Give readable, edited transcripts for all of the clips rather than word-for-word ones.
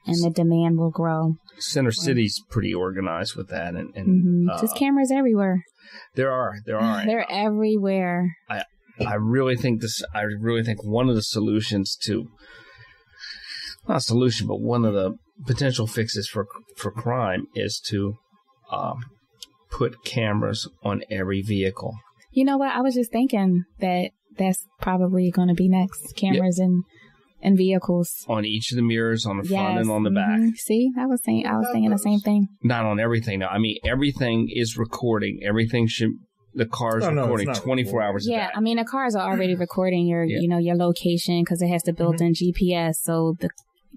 and the demand will grow. Center City's pretty organized with that, and there's cameras everywhere. There are. They're everywhere. I really think one of the solutions to, not a solution, but one of the potential fixes for crime is to put cameras on every vehicle. You know what? I was just thinking that's probably going to be next. Cameras in vehicles. On each of the mirrors, on the front and on the back. See, I was thinking the same thing. Not on everything. No, I mean, everything is recording. Everything the car is recording 24 hours a day. Yeah, I mean, the cars are already recording your location because it has the built-in GPS, so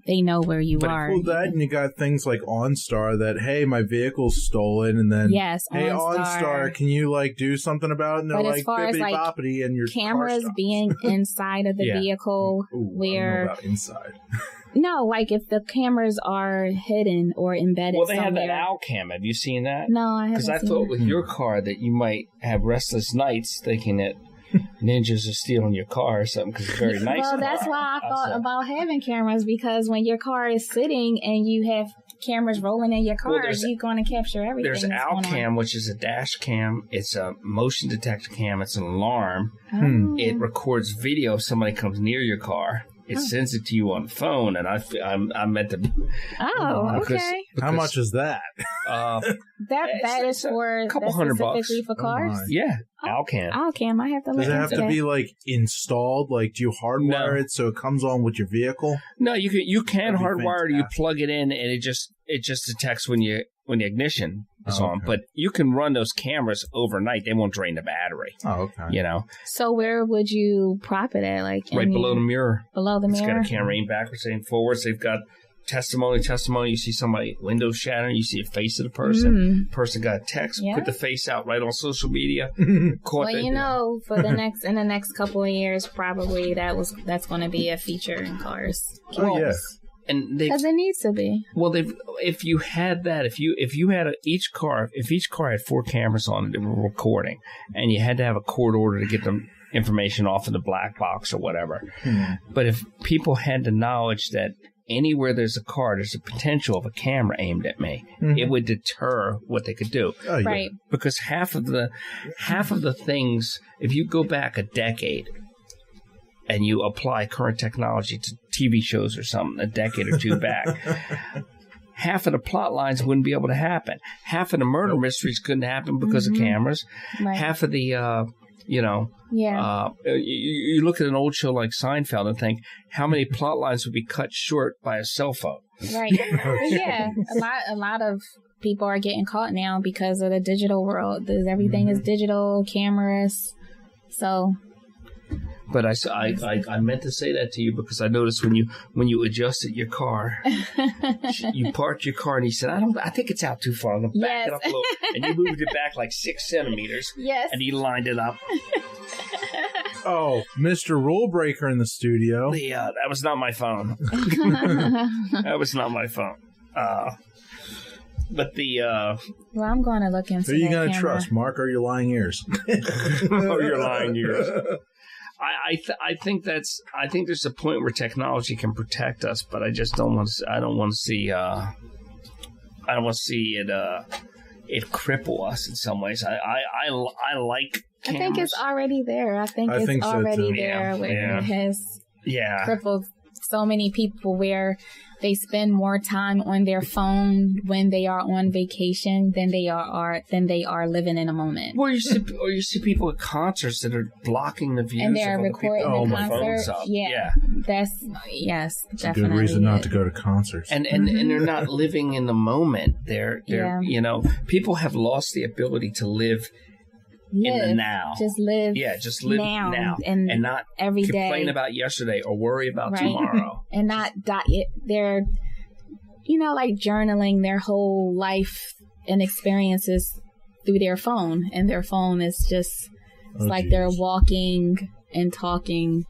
they know where you are. Well, that and you got things like OnStar that, hey, my vehicle's stolen, and then, hey, OnStar, can you do something about it? And they're like, bippity-boppity, and your cameras being inside of the vehicle, where I don't know about inside. No, if the cameras are hidden or embedded. Well, they somewhere. have that owl cam. Have you seen that? No, I haven't. Because I thought with your car that you might have restless nights thinking that ninjas are stealing your car or something because it's very nice. Well, that's why I thought about having cameras, because when your car is sitting and you have cameras rolling in your car, you're going to capture everything. There's Owl Cam, which is a dash cam. It's a motion detector cam. It's an alarm. It records video if somebody comes near your car. It sends it to you on the phone, and I meant to. Oh, okay. How much is that? That is for a couple $100 for cars. Yeah, Owl Cam. Owl Cam. I have to. Does it have to be installed? Do you hardwire it so it comes on with your vehicle? No, you can hardwire it. You plug it in, and it just detects when the ignition is on. But you can run those cameras overnight; they won't drain the battery. Oh, okay. So where would you prop it at? Right below the mirror. Below the mirror. It's got a camera aimed backwards, aimed forwards. They've got testimony. You see somebody window shattering. You see a face of the person. Person got a text. Put the face out right on social media. For the next couple of years, probably that's going to be a feature in cars. Oh yeah. Because it needs to be. Well, if you had that, if you had each car had 4 cameras on it that were recording, and you had to have a court order to get them information off of the black box or whatever. But if people had the knowledge that anywhere there's a car, there's a potential of a camera aimed at me, it would deter what they could do. Oh, yeah. Right. Because half of the things, if you go back a decade and you apply current technology to TV shows or something a decade or two back, half of the plot lines wouldn't be able to happen. Half of the murder mysteries couldn't happen because of cameras. Right. Half of the, you look at an old show like Seinfeld and think, how many plot lines would be cut short by a cell phone? Right. Yeah. A lot of people are getting caught now because of the digital world. Everything is digital, cameras. So... But I meant to say that to you because I noticed when you adjusted your car, you parked your car and you said, I think it's out too far. I'm going to back it up a little. And you moved it back like 6 centimeters. Yes. And you lined it up. Oh, Mr. Rule Breaker in the studio. That was not my phone. That was not my phone. But well, I'm going to look into. Who are you going to trust, Mark, or your lying ears? Or your lying ears. I think there's a point where technology can protect us, but I just don't want to. I don't want to see it cripple us in some ways. I like cameras. I think it's already there. I think it's already there where it has crippled so many people where they spend more time on their phone when they are on vacation than they are living in a moment. Or you see people at concerts that are blocking the views and they're of recording the concert. Yeah. That's it's definitely a good reason not to go to concerts. And they're not living in the moment. They're people have lost the ability to live in the now. Just live. Yeah, just live now. And not every day complain about yesterday or worry about tomorrow. And not they're journaling their whole life and experiences through their phone. And their phone is just they're walking and talking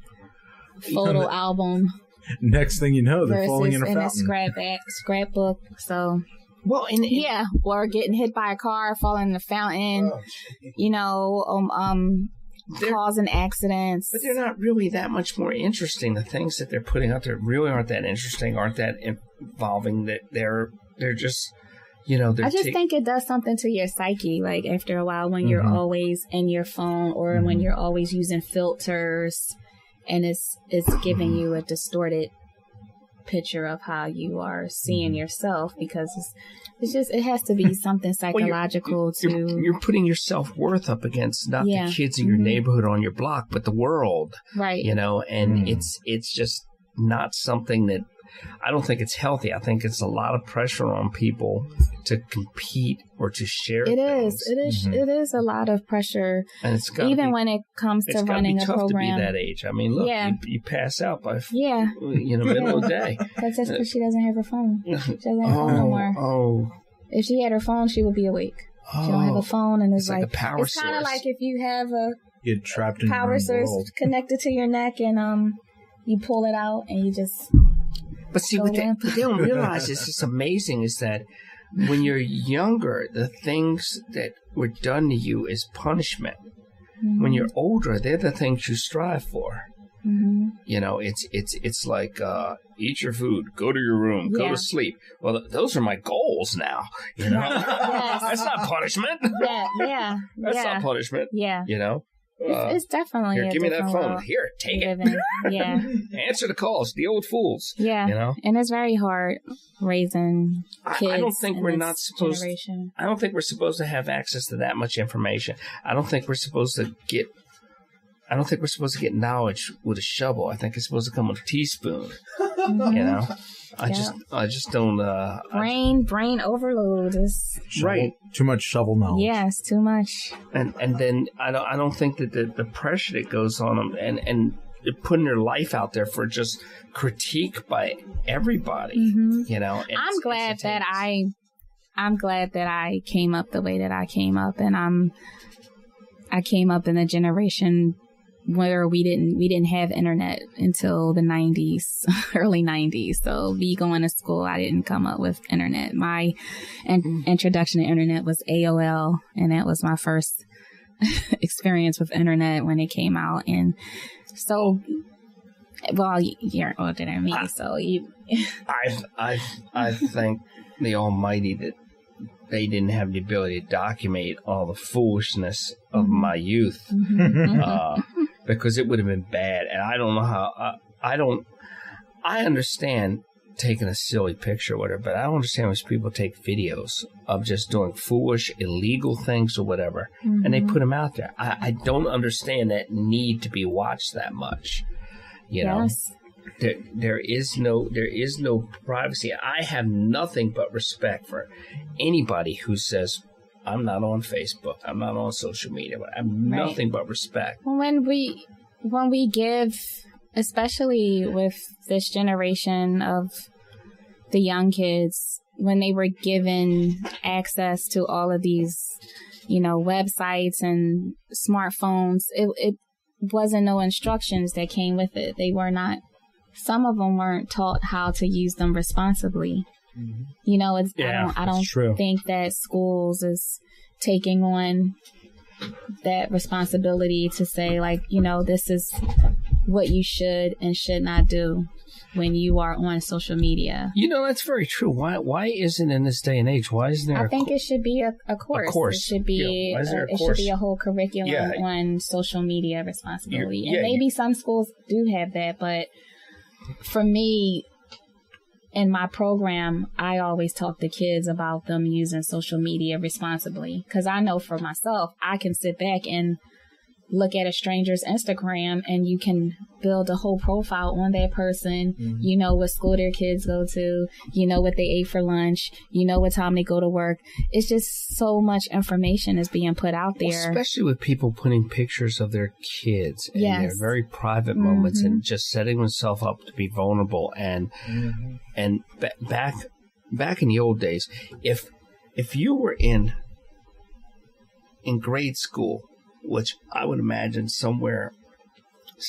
photo album. Next thing you know, they're falling in a fountain. A scrapbook. So well, or getting hit by a car, falling in the fountain. causing accidents. But they're not really that much more interesting. The things that they're putting out there really aren't that interesting, aren't that involving. That they're just, I just think it does something to your psyche. Like after a while, when you're always in your phone or when you're always using filters, and it's giving you a distorted picture of how you are seeing yourself, because it has to be something psychological. You're putting your self-worth up against not the kids in your neighborhood on your block, but the world, right? And it's just not something that I don't think it's healthy. I think it's a lot of pressure on people to compete or to share things. It is a lot of pressure, and it's when it comes to running a program. It's tough to be that age. I mean, look, you pass out by middle of the day. That's just because she doesn't have her phone. She doesn't have her phone no more. Oh, if she had her phone, she would be awake. She don't have a phone, and it's like a power source. It's kind of like if you have a get trapped in power source connected to your neck, and you pull it out, and you just. But see, what they don't realize is just amazing is that when you're younger, the things that were done to you is punishment. Mm-hmm. When you're older, they're the things you strive for. Mm-hmm. It's like eat your food, go to your room, go to sleep. Well, those are my goals now. Yes. That's not punishment. Yeah. That's not punishment. Yeah. It's definitely here, give me that phone. World. Here, take it. Yeah. Answer the calls. Deal with fools. Yeah. And it's very hard raising kids. I don't think we're not supposed. I don't think we're supposed to have access to that much information. I don't think we're supposed to get knowledge with a shovel. I think it's supposed to come with a teaspoon. Mm-hmm. I just don't. Brain overload is right. Too much shovel knowledge. Yes, too much. And then I don't think that the pressure that goes on them and putting their life out there for just critique by everybody. Mm-hmm. I'm glad that I came up the way that I came up, and I came up in a generation where we didn't have internet until the 90s, early 90s. So me going to school, I didn't come up with internet. My introduction to internet was AOL, and that was my first experience with internet when it came out. And so, well, you're older than me, so you. I thank the Almighty that they didn't have the ability to document all the foolishness of my youth. Mm-hmm. Because it would have been bad. And I don't know how, I understand taking a silly picture or whatever, but I don't understand when people take videos of just doing foolish, illegal things or whatever, and they put them out there. I don't understand that need to be watched that much. Yes. There is no privacy. I have nothing but respect for anybody who says, I'm not on Facebook. I'm not on social media. I'm nothing but respect. When we give, especially with this generation of the young kids, when they were given access to all of these, websites and smartphones, it wasn't no instructions that came with it. They were not. Some of them weren't taught how to use them responsibly. Mm-hmm. I don't think that schools is taking on that responsibility to say, like, this is what you should and should not do when you are on social media. That's very true. Why isn't in this day and age? Why isn't there? I think it should be a course. A course. It should be. It should be a whole curriculum on social media responsibility. And maybe some schools do have that, but for me, in my program, I always talk to kids about them using social media responsibly, because I know for myself, I can sit back and look at a stranger's Instagram and you can build a whole profile on that person. Mm-hmm. You know what school their kids go to. You know what they ate for lunch. You know what time they go to work. It's just so much information is being put out there. Well, especially with people putting pictures of their kids in their very private moments and just setting themselves up to be vulnerable. And back in the old days, if you were in grade school, which I would imagine somewhere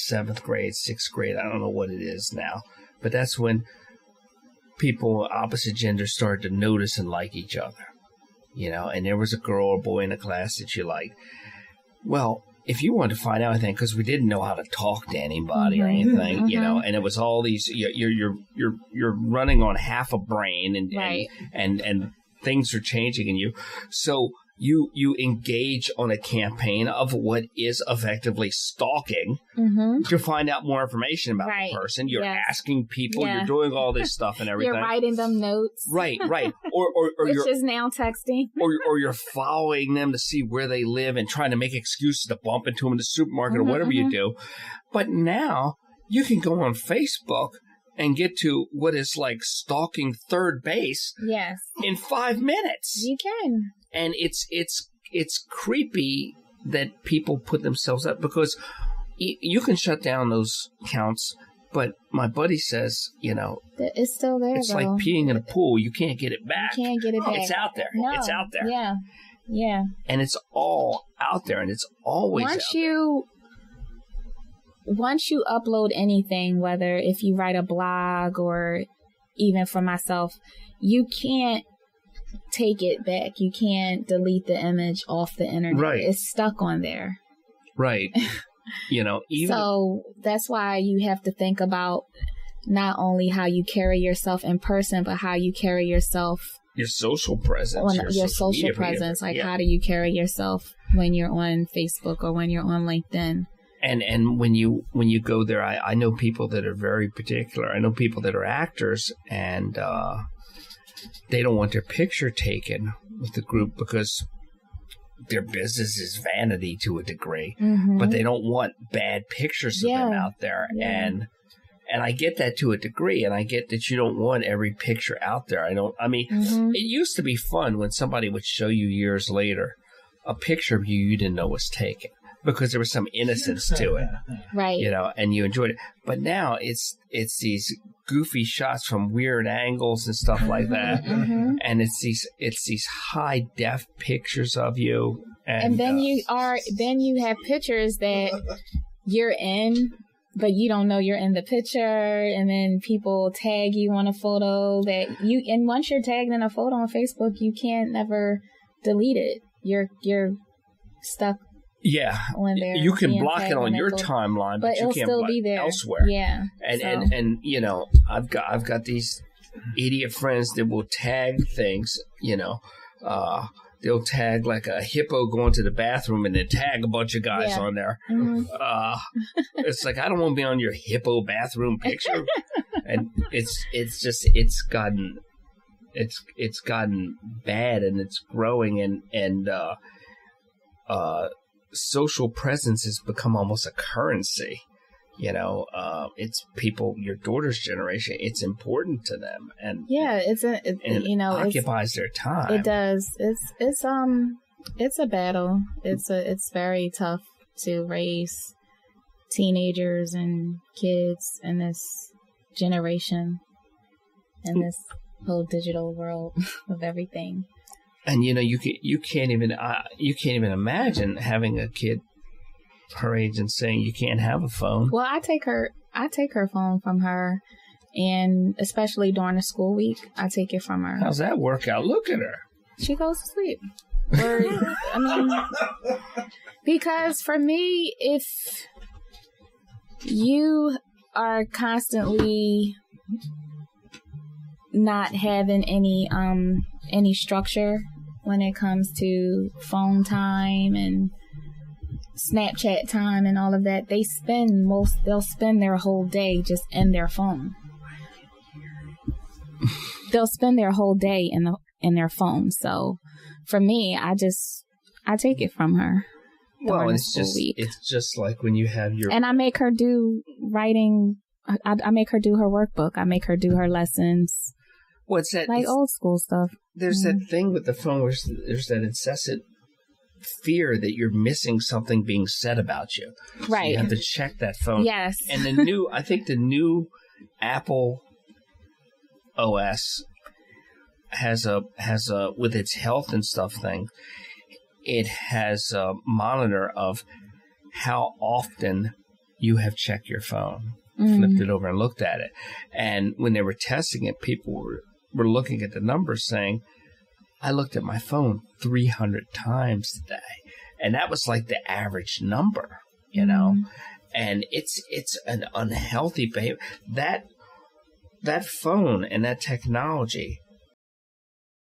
7th grade, 6th grade, I don't know what it is now, but that's when people opposite gender started to notice and like each other, and there was a girl or boy in the class that you liked. Well, if you wanted to find out anything, because we didn't know how to talk to anybody or anything, you know, and it was all these, you're running on half a brain, and things are changing in you. So you engage on a campaign of what is effectively stalking to find out more information about the person. You're asking people, you're doing all this stuff and everything. You're writing them notes. Right. Or which is now texting. or you're following them to see where they live and trying to make excuses to bump into them in the supermarket or whatever you do. But now you can go on Facebook and get to what is like stalking third base in 5 minutes. You can. And it's creepy that people put themselves up, because you can shut down those accounts, but my buddy says, you know, it's still there. It's like peeing in a pool. You can't get it back. You can't get it back. It's out there. No. It's out there. Yeah. And it's all out there, and it's always out there. Once you upload anything, whether if you write a blog or even for myself, you can't take it back. You can't delete the image off the internet. Right. It's stuck on there. Right. You know, so that's why you have to think about not only how you carry yourself in person, but how you carry yourself, your social presence, your social presence. Like, how do you carry yourself when you're on Facebook or when you're on LinkedIn? And when you go there, I know people that are very particular. I know people that are actors, and they don't want their picture taken with the group because their business is vanity to a degree, but they don't want bad pictures of them out there. And I get that to a degree, and I get that you don't want every picture out there. It used to be fun when somebody would show you years later a picture of you didn't know was taken, because there was some innocence to it, right? You know, and you enjoyed it. But now it's these goofy shots from weird angles and stuff like that, and it's these high def pictures of you, and then you have pictures that you're in, but you don't know you're in the picture, and then people tag you on a photo and once you're tagged in a photo on Facebook, you can't never delete it. You're stuck. Yeah, you can block it on your timeline, but you can't block it elsewhere. Yeah, and you know, I've got these idiot friends that will tag things. You know, they'll tag like a hippo going to the bathroom, and then tag a bunch of guys on there. It's like, I don't want to be on your hippo bathroom picture, and it's gotten bad, and it's growing, and social presence has become almost a currency. You know, it's people, your daughter's generation, it's important to them, and it occupies their time. It does. It's a battle. It's very tough to raise teenagers and kids in this generation, in this whole digital world of everything. And you know, you can't even imagine having a kid her age and saying you can't have a phone. Well, I take her phone from her, and especially during the school week, I take it from her. How's that work out? Look at her. She goes to sleep. Because for me, if you are constantly not having any structure when it comes to phone time and Snapchat time and all of that, they'll spend their whole day just in their phone. They'll spend their whole day in their phone. So for me, I take it from her. Well, it's just like when you have your, and I make her do writing. I make her do her workbook. I make her do her lessons. What's that? Like old school stuff. There's that thing with the phone where there's that incessant fear that you're missing something being said about you. Right. So you have to check that phone. Yes. And I think the new Apple OS has a with its health and stuff thing, it has a monitor of how often you have checked your phone, flipped it over and looked at it. And when they were testing it, people were looking at the numbers saying, I looked at my phone 300 times today. And that was like the average number, you know? And it's an unhealthy behavior. That phone and that technology